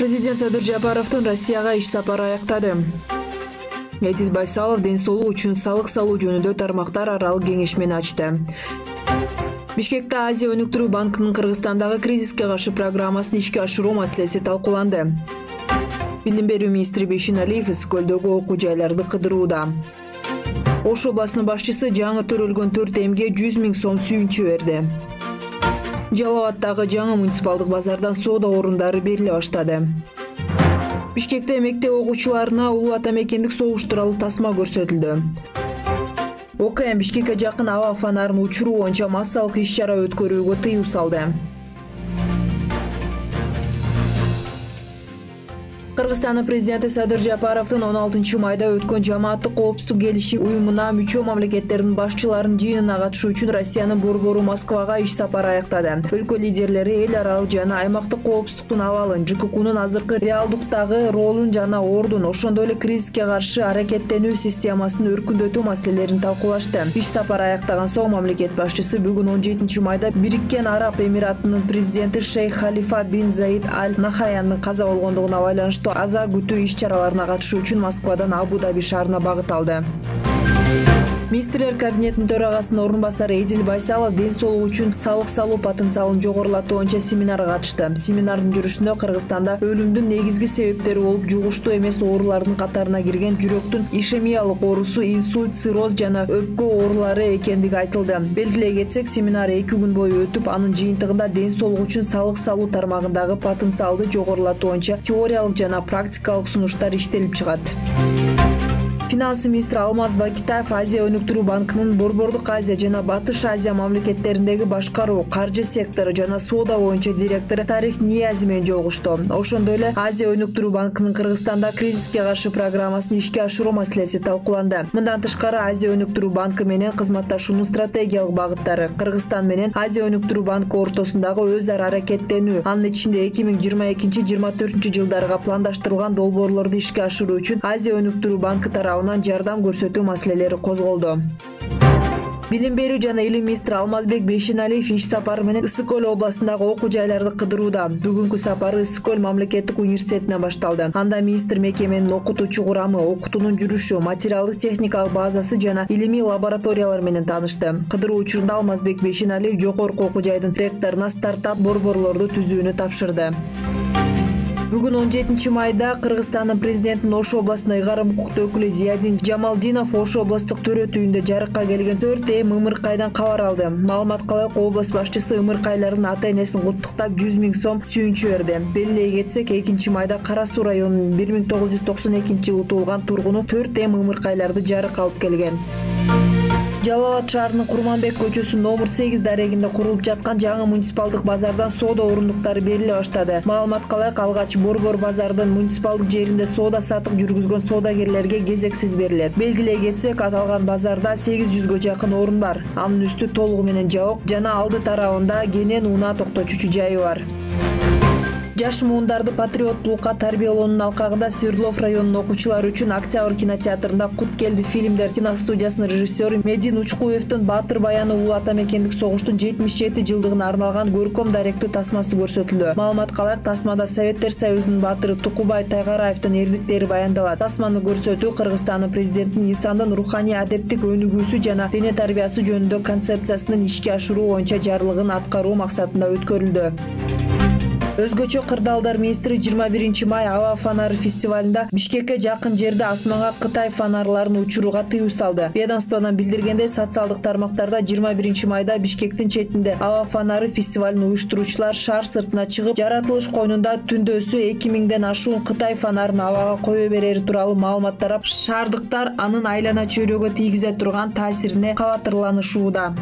Президент Садыр Жапаровдун Россияга иш сапары аяктады. Эдил Байсалов ден соолук үчүн салык салуу жөнүндө тармактар аралык кеңешмени ачты. Бишкекте Азия өнүктүрүү банкынын Кыргызстандагы кризиске каршы программасын ишке ашыруу маселеси талкууланды. Билим берүү министри Бейшин Алиев Ысык-Көлдөгү окуу жайларды кыдырууда. Ош областынын башчысы жаңы төрөлгөн 4 эмге 100 000 сом сүйүнчө берди. Жалал Абадтагы жаңы муниципалдык базардан соода орундары бериле баштады. Бишкекте мектеп окуучуларына улуу атамекендик согуш тууралуу тасма көрсөтүлдү. ОКМ Бишкекке жакын аба фонарын учуруу боюнча массалык иш-чара өткөрүүгө тыюу салды. Кыргызстандын президенти Садыр Жапаровдун 16 майда өткөн жамааттык коопсуздук келишим уюмуна мүчө мамлекеттердин башчыларынын жыйынына катышуу үчүн Россиянын борбору Москвага иш сапары аяктады. Өлкө лидерлери эл аралык жана аймактык коопсуздуктун абалын, ЖККнун азыркы реалдуктагы ролун жана ордун, ошондой эле кризиске каршы аракеттенүү системасын өркүндөтүү маселелерин талкуулашты. Иш сапары аяктаган соң мамлекет башчысы бүгүн 17 майда Бириккен Араб Эмиратынын президенти Шейх Халифа бин Заид Аль Нахаяндын каза болгондугуна байланыштуу аза күтүү иш-чараларына катышуу үчүн Москвадан Абу-Даби шаарына багыт алды. Министрлер кабинетинин төрагасынын орун басары Эдил Байсалов ден соолук үчүн салык салуу потенциалын жогорулатуу боюнча семинарга катышты. Семинардын жүрүшүндө Кыргызстанда өлүмдүн негизги себептери болуп жугуштуу эмес оорулардын катарына кирген жүрөктүн ишемиялык оорусу, инсульт, цирроз жана өпкө оорулары экендиги айтылды. Белгилей кетсек, семинар 2 күн бою өтүп, анын жыйынтыгында ден соолук үчүн салык салуу тармагындагы потенциалды жогорулатуу боюнча теориялык жана практикалык сунуштар иштелип чыгат. Финансы министри Алмаз Бакитаев Азия өнүктүрүү банкынын Борбордук Азия жана Батыш Азия мамлекеттериндеги башкаруу, каржы сектору жана соода боюнча директору Тарих Ниязи менен жолугушту. Ошондой эле Азия өнүктүрүү банкынын Кыргызстанда кризиске каршы программасын ишке ашыруу маселеси талкууланды. Мындан тышкары Азия өнүктүрүү банкы менен кызматташуунун стратегиялык багыттары, Кыргызстан менен Азия өнүктүрүү банкы ортосундагы өз ара аракеттенүү, анын ичинде 2022-2024 жылдарга пландаштырылган долбоорлорду ишке ашыруу үчүн Азия өнүктүрүү банкы тарабынан жардам көрсөтүү маселелери козголду. Билим берүү жана илим министри Алмазбек Бейшеналиев иш сапары менен Ысык-Көл областындагы окуу жайларды кыдырууда. Бүгүнкү сапары Ысык-Көл мамлекеттик университетинен башталды. Анда министр мекеменин окутуучу курамы, окутуунун жүрүшү, материалдык техникалык базасы жана илимий лабораториялар менен таанышты. Кыдыруу учурунда Алмазбек Бейшеналиев жогорку окуу жайдын ректоруна стартап борборлорду түзүүнү тапшырды. Бүгүн 17 майда Кыргызстандын президентинин Ош областына ыйгарым укуктуу өкүлү Зиядин Жамалдинов Ош областтык төрөт үйүндө жарыкка келген 4 ымыркайдан кабар алды. Маалыматка ылайык, область башчысы ымыркайлардын ата-энесин куттуктап 100 000 сом сүйүнчө берди. Белгилей кетсек, 2 майда Кара Суу районунун 1992 жылы туулган тургуну 4 ымыркайларды жарыкка алып келген. Жалал Абад шаарынын Курманбек көчөсү номер 8 дарегинде курулуп жаткан жаңы муниципалдык базардан соода орундуктары бериле баштады. Маалыматка ылайык, алгач борбор базардын муниципалдык жеринде соода сатык жүргүзгөн соодагерлерге кезексиз берилет. Белгилей кетсек, аталган базарда 800гө жакын орун бар. Анын үстү толугу менен жабык жана алды тарабында кенен унаа токтотуучу жайы бар. Жаш муундарды патриоттуулукка тарбиялоонун алкагында Свердлов районунун окуучулары үчүн Октябрь кинотеатрында «Кут келди» фильмдер киностудиясынын режиссеру Медин Учкуевдин Баатыр баяны улуу атамекендик согуштун 77 жылдыгына арналган көркөм даректүү тасмасы көрсөтүлдү. Маалыматка ылайык, тасмада Советтер Союзунун баатыры Тукубай Тайгараевдин эрдиктери баяндалат. Тасманы көрсөтүү Кыргызстандын президентинин инсандын руханий адептик өнүгүүсү жана дене тарбиясы жөнүндө концепциясынын ишке ашыруу боюнча жарлыгын аткаруу максатында өткөрүлдү. Өзгөчө кырдаалдар министри 21 май аба фонары фестивалында Бишкекке жакын жерде асманга Кытай фонарларын учурууга тыюу салды. Ведомстводон билдиргендей, социалдык тармактарда 21 майда Бишкектин четинде аба фонары фестивалын уюштуруучулар шаар сыртына чыгып, жаратылыш койнунда түндөсү 2000ден ашуун Кытай фонарын абага кое берери тууралуу маалымат тарап, шаардыктар анын айлана чөйрөгө тийгизе турган таасирине кабатырланышууда.